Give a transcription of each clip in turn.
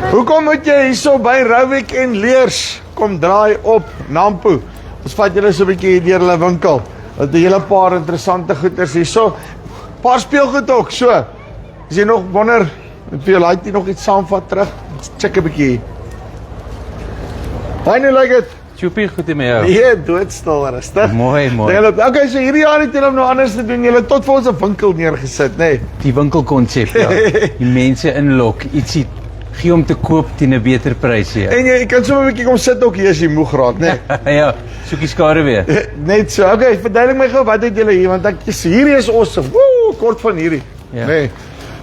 Hoekom moet jy hierso by Rauwik en Leers kom draai op Nampo? Ons vat julle so 'n bietjie deur hulle winkel. Wat 'n hele paar interessante goeders hierso. Paar speelgoed ook, so. As jy nog wonder, moet vir jou laaitjie nog iets saamvat terug. Check 'n bietjie. Hoe lyk dit? Tjoepie, goed met jou. Nee, doodstil, rustig. Mooi. Okay, so hierdie jaar het julle om nou anders te doen. Julle het tot vir ons 'n winkel neergesit, nê? Nee. Die winkelkonsep, ja. Die mense inlok, ietsie gee om te koop teen 'n beter prys, ja. En jy kan sommer 'n bietjie kom sit ook hier as jy moeg raak, nê? Nee. Ja, soekie skare weer. Net so. Okay, verduidelik my gou wat het julle hier, want hierdie is awesome. Woe, kort van hierdie. Ja. Nee.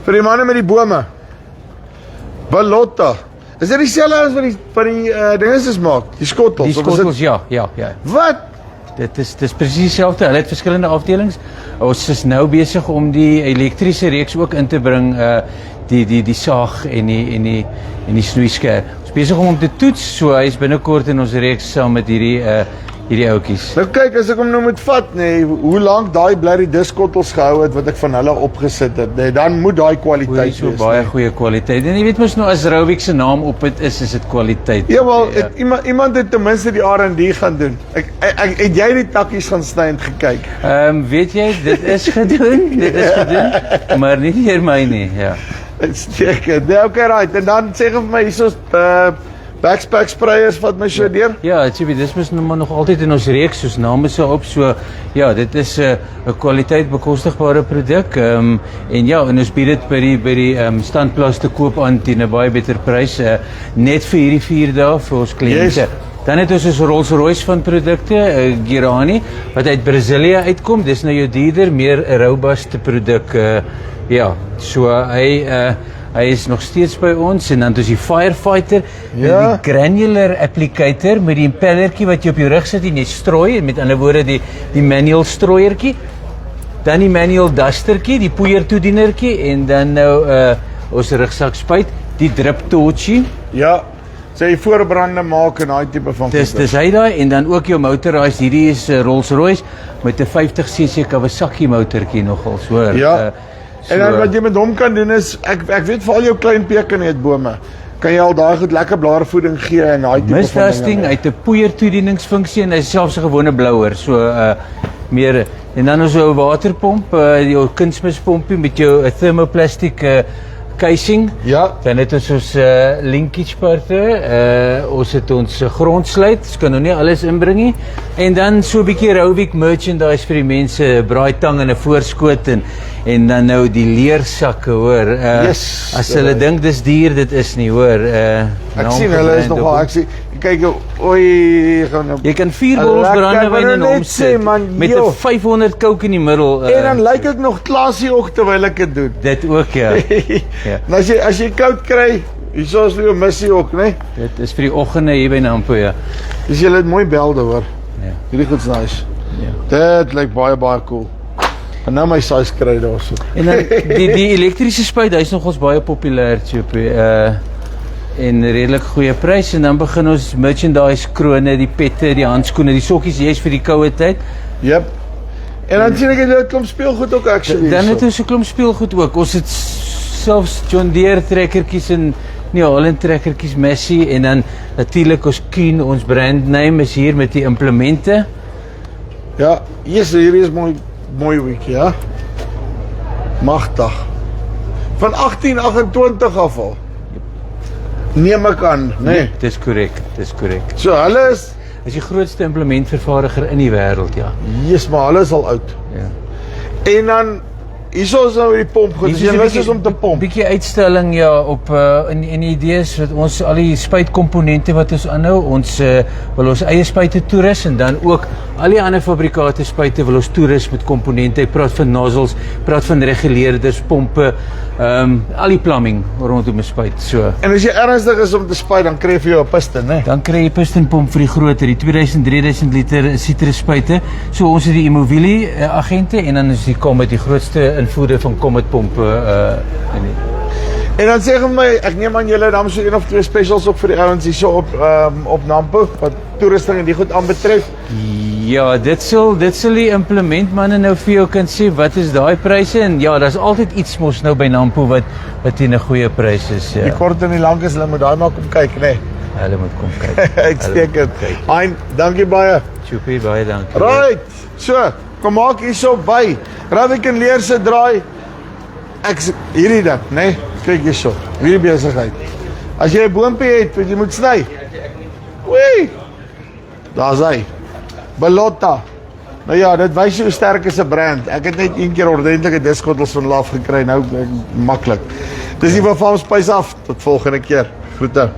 Vir die manne met die bome. Balotta. Is dit dieselfde as wat die dinges is maak? Die skottels. Die skottels, ja. Wat? Dit is presies dieselfde. Hulle het verskillende afdelings. Ons is nou besig om die elektriese reeks ook in te bring, die saag en die snoeiskerp. Ons is besig om te toets, so hy is binnekort in ons reeks saam met hierdie ouetjies. Nou kyk, as ek hom nou moet vat, nee, hoe lank daai blerrie diskottels gehou het wat ek van hulle opgesit het, nee, dan moet daai kwaliteit so wees. Baie goeie kwaliteit. En jy weet mos nou as Rauwik se naam op dit is dit kwaliteit. Ja, wel, iemand het ten minste die R&D gaan doen. Het jy die takkies gaan sny en gekyk? Weet jy, dit is gedoen, maar nie deur my nie, ja. Seker. Nee, okay, right. En dan sê vir my hierso's backpack sprayers wat my so deur. Ja, Chibi, dis mos nog altyd in ons reeks soos name so op, so ja, dit is 'n kwaliteit bekostigbare produk. En ons bied dit by die standplaas te koop aan teen 'n baie beter prys, net vir hierdie 4 dae vir ons kliënte. Yes. Dan het ons Rolls-Royce van produkte, Girani, wat uit Brasilië uitkom. Dis nou jou duurder, meer 'n robuuste produk. Ja, so hy is nog steeds by ons. En dan is die Firefighter, die granular applicator met die impellertjie wat jy op jou rug sit en jy strooi, met ander woorde die manual strooiertjie. Dan die manual dustertjie, die poeiertoedienertjie, en dan nou ons rugsak spuit, die drip torchie. Ja. Sy voorbrande maak en daai tipe van Dis hy daai, en dan ook jou motorized. Hierdie is Rolls-Royce met 'n 50cc Kawasaki motortjie nogal, hoor. Ja. En dan wat jy met hom kan doen is, ek weet vir al jou klein pekanneetbome, kan jy al daai goed lekker blaarvoeding gee en daai tipe van misdusting uit 'n poeiertoedieningsfunksie en hy is selfs 'n gewone blouer, so meer. En dan ons jou waterpomp, jou kunsmispompie met jou thermoplastic casing. Ja. Dan het ons linkage parte, ons het ons grondsluit, ons kan nou nie alles inbring nie. En dan so 'n bietjie Rauwik merchandise vir die mense, braaitang en 'n voorskoot en dan nou die leersakke, hoor. Yes, as hulle dink dis duur, dit is nie, hoor. Ek sien hulle is nogal, ek sien, kyk, oei, jy kan 4 bottels brandewyn in omsit met 'n 500 coke in die middel. En dan lyk ek nog klasie ook terwyl ek dit doen. Dit ook, ja. Ja. En as jy koud kry, hierso is vir jou missie ook, né? Dit is vir die oggende hier by Nampo, ja. Dis jy het mooi belde, hoor. Ja. Hierdie goed's nice. Ja. Dit lyk baie cool. En nou my size kry daarso. En dan die elektriese spuit, hy's nogals baie populêr, Chippy. En redelik goeie prys, en dan begin ons merchandise, krone, die pette, die handskoene, die sokkies, jy's vir die koue tyd. Jep. En dan sien ek jy het 'n klomp speelgoed ook actually. Dan het ons 'n klomp speelgoed ook. Ons het selfs John Deere trekkertjies en Holland trekkertjies, Massey, en dan natuurlik ons Keen, ons brand name is hier met die implemente. Ja, hierdie is mooi week, ja. Magtig. Van 1828 af al. Neem ek aan, nee. Dis korrek. So hulle is die grootste implementvervaardiger in die wêreld, ja. Jesus, maar hulle is al oud. Ja. En dan hierso is nou die pomp goed. Dis jy is om te pomp. Bietjie uitstalling, ja, op in die idees wat ons al die spuitkomponente wat ons aanhou, ons wil ons eie spuite toerus, en dan ook al die ander fabrikate spuite wil ons toerus met komponente. Ek praat van nozzles, praat van reguleerders, pompe, al die plumbing rondom 'n spuit, so. En as jy ernstig is om te spuit, dan kry jy vir jou 'n piston, né? Dan kry jy pistonpomp vir die groter, die 2000-3000 liter citrus spuite. So ons het die Immovili agente, en dan is die Comet die grootste invoerder van Comet pompe En dan sê vir my, ek neem aan julle dan so 1 of 2 specials op vir die ouens hierso op Nampo wat toerusting en die goed aanbetref. Ja, dit sal die implementmanne nou vir jou kan sê wat is daai pryse en ja, daar's altyd iets mos nou by Nampo wat teen 'n goeie prys is. Die Ja. kort en die lank is hulle moet daai maar kom kyk, nê. Nee. Hulle moet kom kyk. Uitstekend. Hein, dankie baie. Choopie, baie dankie. Right. So, kom maak hierso by. Ravick en Leer se draai. Hierdie ding, nê? Nee? Kyk hierso. Hierdie besigheid. As jy 'n boompie het wat jy moet sny. Oei. Daar's hy. Belotta. Nou ja, dit wys hoe sterk is 'n brand. Ek het net een keer ordentlike diskottels van hulle af gekry, nou maklik. Dis die van Farm Spice af. Tot volgende keer. Groete.